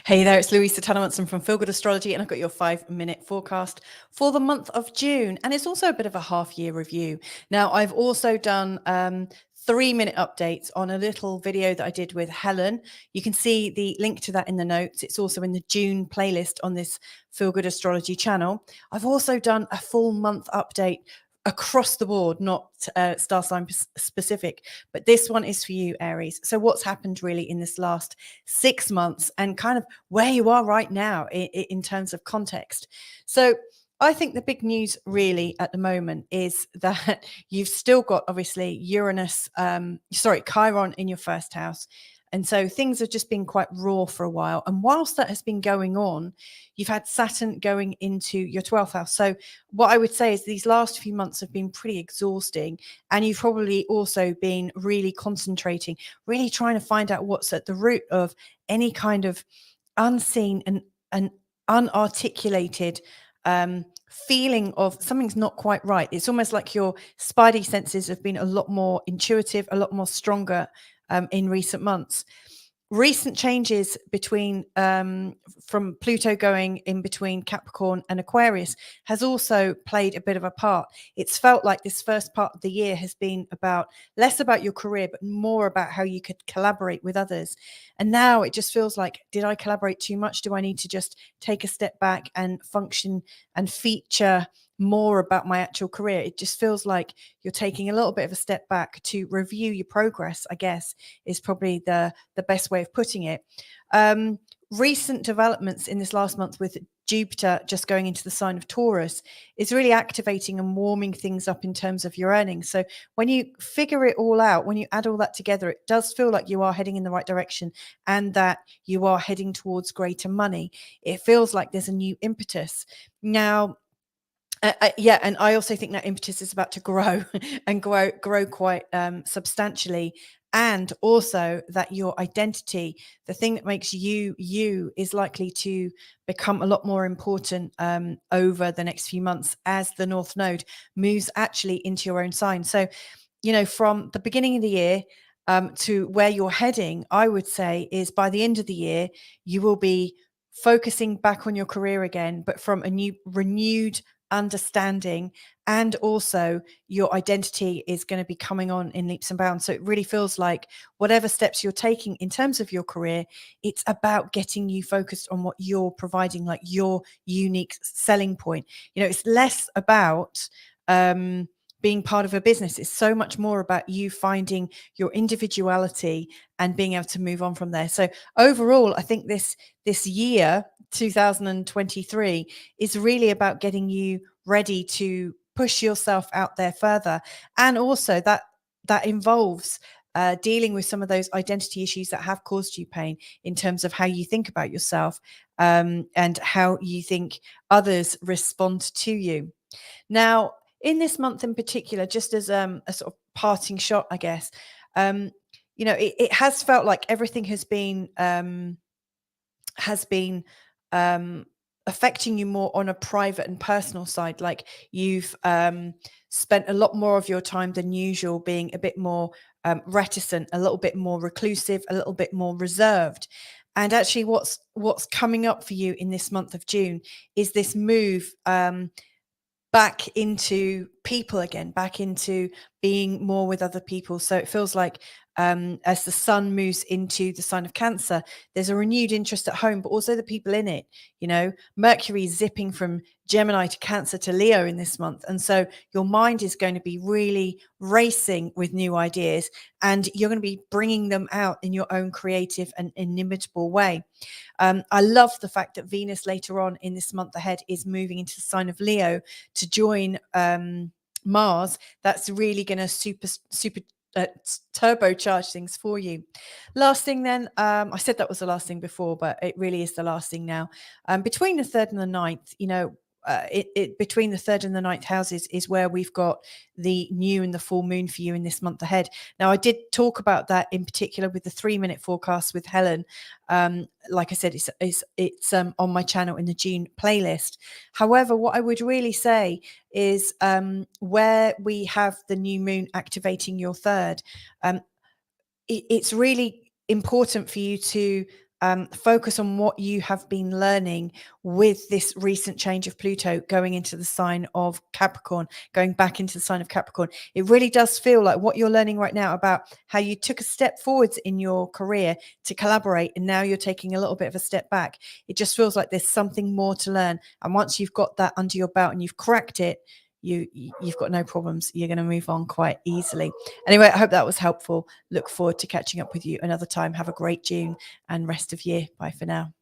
Hey there, it's Louisa Tannermunson from Feel Good Astrology, and I've got your 5-minute forecast for the month of June. And it's also a bit of a half-year review. Now, I've also done 3-minute updates on a little video that I did with Helen. You can see the link to that in the notes. It's also in the June playlist on this Feel Good Astrology channel. I've also done a full month update across the board, not star sign specific, but this one is for you, Aries. So what's happened really in this last 6 months and kind of where you are right now in terms of context. So I think the big news really at the moment is that you've still got obviously Chiron in your first house. And so things have just been quite raw for a while. And whilst that has been going on, you've had Saturn going into your 12th house. So what I would say is these last few months have been pretty exhausting. And you've probably also been really concentrating, really trying to find out what's at the root of any kind of unseen and unarticulated feeling of something's not quite right. It's almost like your spidey senses have been a lot more intuitive, a lot more stronger in recent months. Recent changes between from Pluto going in between Capricorn and Aquarius has also played a bit of a part. It's felt like this first part of the year has been less about your career, but more about how you could collaborate with others. And now it just feels like, did I collaborate too much? Do I need to just take a step back and function and feature more about my actual career? It just feels like you're taking a little bit of a step back to review your progress, I guess, is probably the best way of putting it. Recent developments in this last month with Jupiter just going into the sign of Taurus is really activating and warming things up in terms of your earnings. So when you figure it all out, when you add all that together, it does feel like you are heading in the right direction and that you are heading towards greater money. It feels like there's a new impetus. Now, and I also think that impetus is about to grow and grow quite substantially. And also that your identity, the thing that makes you, is likely to become a lot more important over the next few months as the North Node moves actually into your own sign. So, from the beginning of the year to where you're heading, I would say is by the end of the year, you will be focusing back on your career again, but from a new renewed understanding, and also your identity is going to be coming on in leaps and bounds. So it really feels like whatever steps you're taking in terms of your career, it's about getting you focused on what you're providing, like your unique selling point. It's less about being part of a business. It's so much more about you finding your individuality and being able to move on from there. So overall, I think this year 2023 is really about getting you ready to push yourself out there further. And also that involves dealing with some of those identity issues that have caused you pain in terms of how you think about yourself and how you think others respond to you. Now, in this month in particular, just as a sort of parting shot, I guess, it has felt like everything has been affecting you more on a private and personal side. Like you've spent a lot more of your time than usual being a bit more reticent, a little bit more reclusive, a little bit more reserved. And actually what's coming up for you in this month of June is this move back into people again, back into being more with other people. So it feels like as the sun moves into the sign of Cancer, there's a renewed interest at home, but also the people in it. Mercury is zipping from Gemini to Cancer to Leo in this month. And so your mind is going to be really racing with new ideas, and you're going to be bringing them out in your own creative and inimitable way. I love the fact that Venus later on in this month ahead is moving into the sign of Leo to join Mars. That's really going to super turbocharge things for you. Last thing then, I said that was the last thing before, but it really is the last thing now. Between the 3rd and the 9th, between the 3rd and the 9th houses is where we've got the new and the full moon for you in this month ahead. Now, I did talk about that in particular with the 3-minute forecast with Helen. Like I said, it's on my channel in the June playlist. However, what I would really say is where we have the new moon activating your 3rd, it's really important for you to focus on what you have been learning with this recent change of Pluto going into the sign of Capricorn, going back into the sign of Capricorn. It really does feel like what you're learning right now about how you took a step forwards in your career to collaborate, and now you're taking a little bit of a step back. It just feels like there's something more to learn. And once you've got that under your belt and you've cracked it, you've got no problems. You're going to move on quite easily. Anyway, I hope that was helpful. Look forward to catching up with you another time. Have a great June and rest of year. Bye for now.